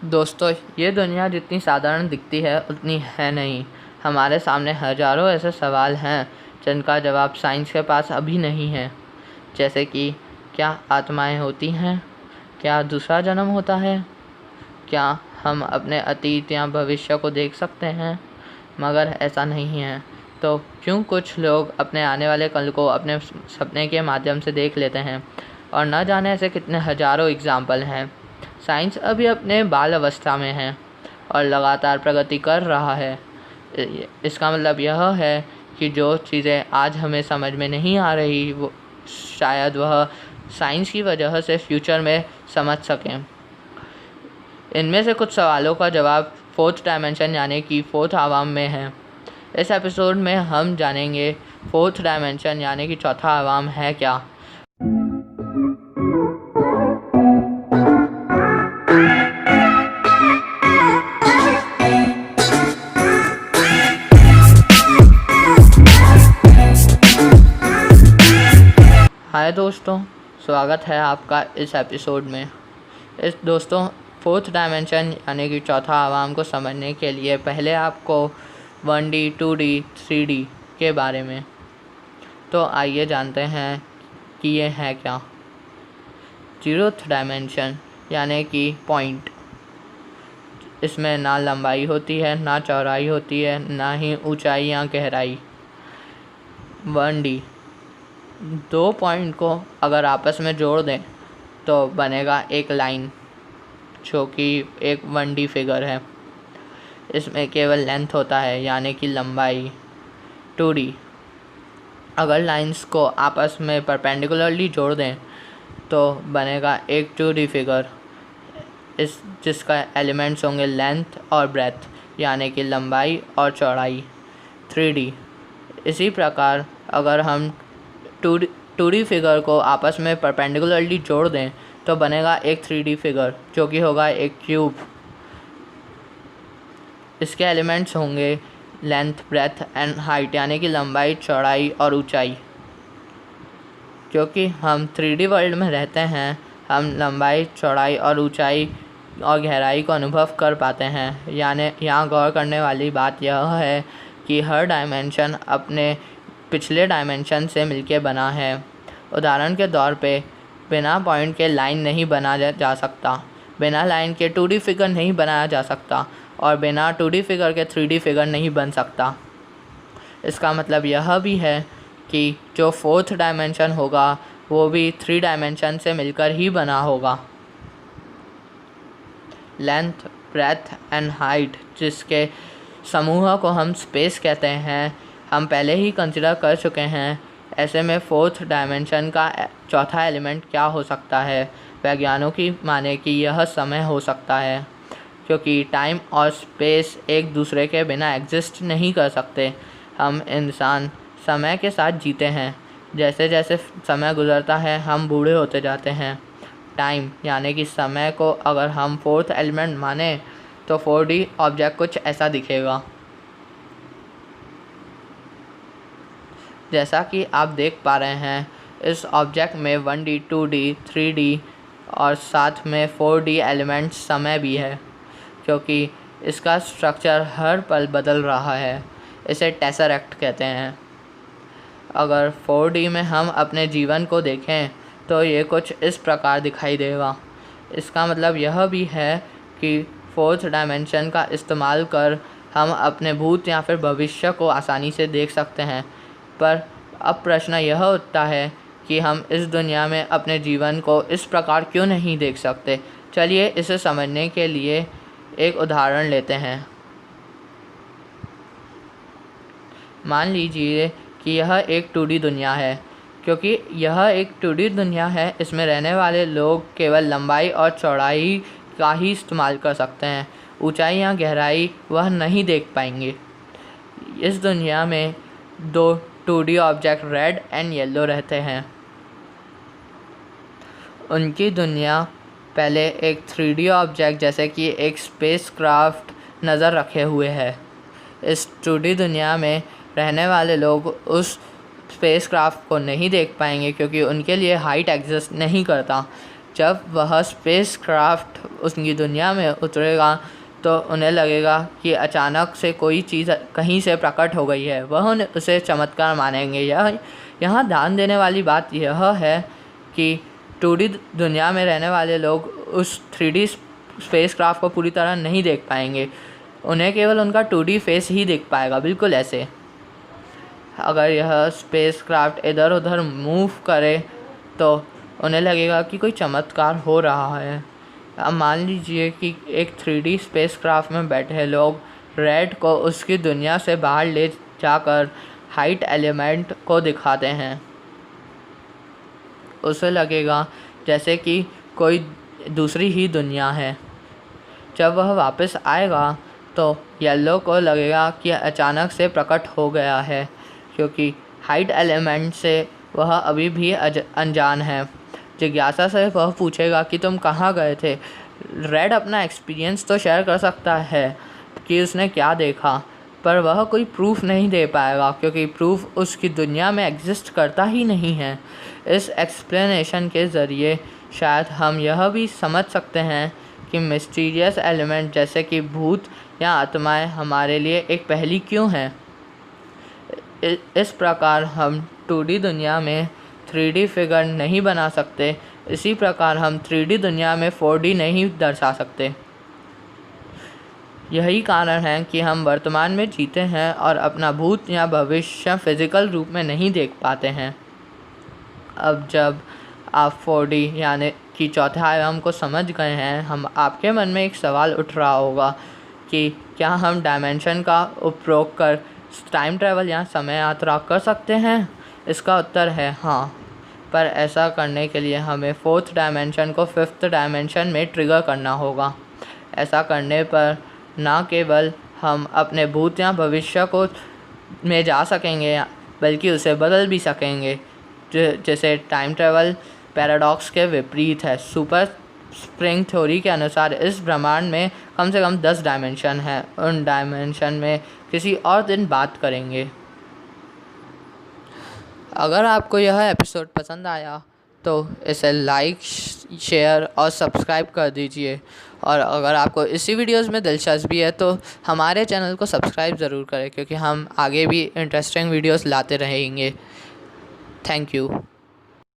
दोस्तों, ये दुनिया जितनी साधारण दिखती है उतनी है नहीं। हमारे सामने हज़ारों ऐसे सवाल हैं जिनका जवाब साइंस के पास अभी नहीं है। जैसे कि क्या आत्माएं होती हैं? क्या दूसरा जन्म होता है? क्या हम अपने अतीत या भविष्य को देख सकते हैं? मगर ऐसा नहीं है। तो क्यों कुछ लोग अपने आने वाले कल को अपने सपने के माध्यम से देख लेते हैं, और न जाने ऐसे कितने हज़ारों एग्जाम्पल हैं। साइंस अभी अपने बाल अवस्था में है और लगातार प्रगति कर रहा है। इसका मतलब यह है कि जो चीज़ें आज हमें समझ में नहीं आ रही, वो शायद वह साइंस की वजह से फ्यूचर में समझ सकें। इनमें से कुछ सवालों का जवाब फोर्थ डायमेंशन यानी कि फोर्थ आयाम में है। इस एपिसोड में हम जानेंगे फोर्थ डायमेंशन यानी कि चौथा आयाम है क्या। हाय दोस्तों, स्वागत है आपका इस एपिसोड में। फोर्थ डायमेंशन यानी कि चौथा आयाम को समझने के लिए पहले आपको 1D, 2D, 3D के बारे में तो आइए जानते हैं कि ये है क्या। जीरोथ डायमेंशन यानी कि पॉइंट, इसमें ना लंबाई होती है, ना चौड़ाई होती है, ना ही ऊंचाई या गहराई। 1D, दो पॉइंट को अगर आपस में जोड़ दें तो बनेगा एक लाइन, जो कि एक 1D फिगर है। इसमें केवल लेंथ होता है यानी कि लंबाई। 2D, अगर लाइंस को आपस में परपेंडिकुलरली जोड़ दें तो बनेगा एक 2D फिगर, जिसका एलिमेंट्स होंगे लेंथ और ब्रेथ यानी कि लंबाई और चौड़ाई। 3D, इसी प्रकार अगर हम 2D फिगर को आपस में परपेंडिकुलरली जोड़ दें तो बनेगा एक 3D फिगर, जो कि होगा एक क्यूब। इसके एलिमेंट्स होंगे लेंथ, ब्रेथ एंड हाइट यानी कि लंबाई, चौड़ाई और ऊंचाई। क्योंकि हम 3D वर्ल्ड में रहते हैं, हम लंबाई, चौड़ाई और ऊंचाई और गहराई को अनुभव कर पाते हैं। यानी यहाँ गौर करने वाली बात यह है कि हर डायमेंशन अपने पिछले डायमेंशन से मिलके बना है। उदाहरण के तौर पे बिना पॉइंट के लाइन नहीं बनाया जा सकता, बिना लाइन के 2D फिगर नहीं बनाया जा सकता, और बिना 2D फिगर के 3D फिगर नहीं बन सकता। इसका मतलब यह भी है कि जो फोर्थ डायमेंशन होगा वो भी 3 डायमेंशन से मिलकर ही बना होगा। लेंथ, ब्रेथ एंड हाइट, जिसके समूह को हम स्पेस कहते हैं, हम पहले ही कंसिडर कर चुके हैं। ऐसे में फोर्थ डायमेंशन का चौथा एलिमेंट क्या हो सकता है? वैज्ञानिकों की माने कि यह समय हो सकता है, क्योंकि टाइम और स्पेस एक दूसरे के बिना एग्जिस्ट नहीं कर सकते। हम इंसान समय के साथ जीते हैं। जैसे जैसे समय गुजरता है हम बूढ़े होते जाते हैं। टाइम यानी कि समय को अगर हम फोर्थ एलिमेंट माने तो 4D ऑब्जेक्ट कुछ ऐसा दिखेगा। जैसा कि आप देख पा रहे हैं, इस ऑब्जेक्ट में 1D, 2D, 3D और साथ में 4D एलिमेंट समय भी है, क्योंकि इसका स्ट्रक्चर हर पल बदल रहा है। इसे टेसरैक्ट कहते हैं। अगर 4D में हम अपने जीवन को देखें तो ये कुछ इस प्रकार दिखाई देगा। इसका मतलब यह भी है कि फोर्थ डायमेंशन का इस्तेमाल कर हम अपने भूत या फिर भविष्य को आसानी से देख सकते हैं। पर अब प्रश्न यह उठता है कि हम इस दुनिया में अपने जीवन को इस प्रकार क्यों नहीं देख सकते। चलिए इसे समझने के लिए एक उदाहरण लेते हैं। मान लीजिए कि यह एक 2D दुनिया है। क्योंकि यह एक 2D दुनिया है, इसमें रहने वाले लोग केवल लंबाई और चौड़ाई का ही इस्तेमाल कर सकते हैं। ऊंचाई या गहराई वह नहीं देख पाएंगे। इस दुनिया में दो 2D object red and yellow रहते हैं। उनकी दुनिया पहले एक 3D ऑब्जेक्ट जैसे कि एक स्पेसक्राफ्ट नज़र रखे हुए है। इस 2D दुनिया में रहने वाले लोग उस स्पेसक्राफ्ट को नहीं देख पाएंगे, क्योंकि उनके लिए हाइट एग्जिस्ट नहीं करता। जब वह स्पेसक्राफ्ट उसकी दुनिया में उतरेगा तो उन्हें लगेगा कि अचानक से कोई चीज़ कहीं से प्रकट हो गई है। वह उसे चमत्कार मानेंगे। यहाँ ध्यान देने वाली बात यह है कि 2D दुनिया में रहने वाले लोग उस 3D स्पेसक्राफ्ट को पूरी तरह नहीं देख पाएंगे। उन्हें केवल उनका 2D फेस ही दिख पाएगा, बिल्कुल ऐसे। अगर यह स्पेसक्राफ्ट इधर उधर मूव करे तो उन्हें लगेगा कि कोई चमत्कार हो रहा है। अब मान लीजिए कि एक 3D स्पेसक्राफ्ट में बैठे लोग रेड को उसकी दुनिया से बाहर ले जाकर हाइट एलिमेंट को दिखाते हैं। उसे लगेगा जैसे कि कोई दूसरी ही दुनिया है। जब वह वापस आएगा तो येलो को लगेगा कि अचानक से प्रकट हो गया है, क्योंकि हाइट एलिमेंट से वह अभी भी अनजान है। जिज्ञासा से वह पूछेगा कि तुम कहाँ गए थे। रेड अपना एक्सपीरियंस तो शेयर कर सकता है कि उसने क्या देखा, पर वह कोई प्रूफ नहीं दे पाएगा, क्योंकि प्रूफ उसकी दुनिया में एग्जिस्ट करता ही नहीं है। इस एक्सप्लेनेशन के ज़रिए शायद हम यह भी समझ सकते हैं कि मिस्टीरियस एलिमेंट जैसे कि भूत या आत्माएं हमारे लिए एक पहेली क्यों हैं। इस प्रकार हम 2D दुनिया में 3D फिगर नहीं बना सकते, इसी प्रकार हम 3D दुनिया में 4D नहीं दर्शा सकते। यही कारण है कि हम वर्तमान में जीते हैं और अपना भूत या भविष्य फिजिकल रूप में नहीं देख पाते हैं। अब जब आप 4D यानी कि चौथे आयाम को समझ गए हैं, हम आपके मन में एक सवाल उठ रहा होगा कि क्या हम डायमेंशन का उपयोग कर टाइम ट्रैवल या समय यात्रा कर सकते हैं। इसका उत्तर है हाँ, पर ऐसा करने के लिए हमें 4th डायमेंशन को 5th डायमेंशन में ट्रिगर करना होगा। ऐसा करने पर न केवल हम अपने भूत या भविष्य को में जा सकेंगे, बल्कि उसे बदल भी सकेंगे, जैसे टाइम ट्रैवल पैराडॉक्स के विपरीत है। सुपर स्प्रिंग थ्योरी के अनुसार इस ब्रह्मांड में कम से कम 10 डायमेंशन हैं। उन डायमेंशन में किसी और दिन बात करेंगे। अगर आपको यह एपिसोड पसंद आया तो इसे लाइक, शेयर और सब्सक्राइब कर दीजिए। और अगर आपको इसी वीडियोस में दिलचस्पी है तो हमारे चैनल को सब्सक्राइब ज़रूर करें, क्योंकि हम आगे भी इंटरेस्टिंग वीडियोस लाते रहेंगे। Thank you.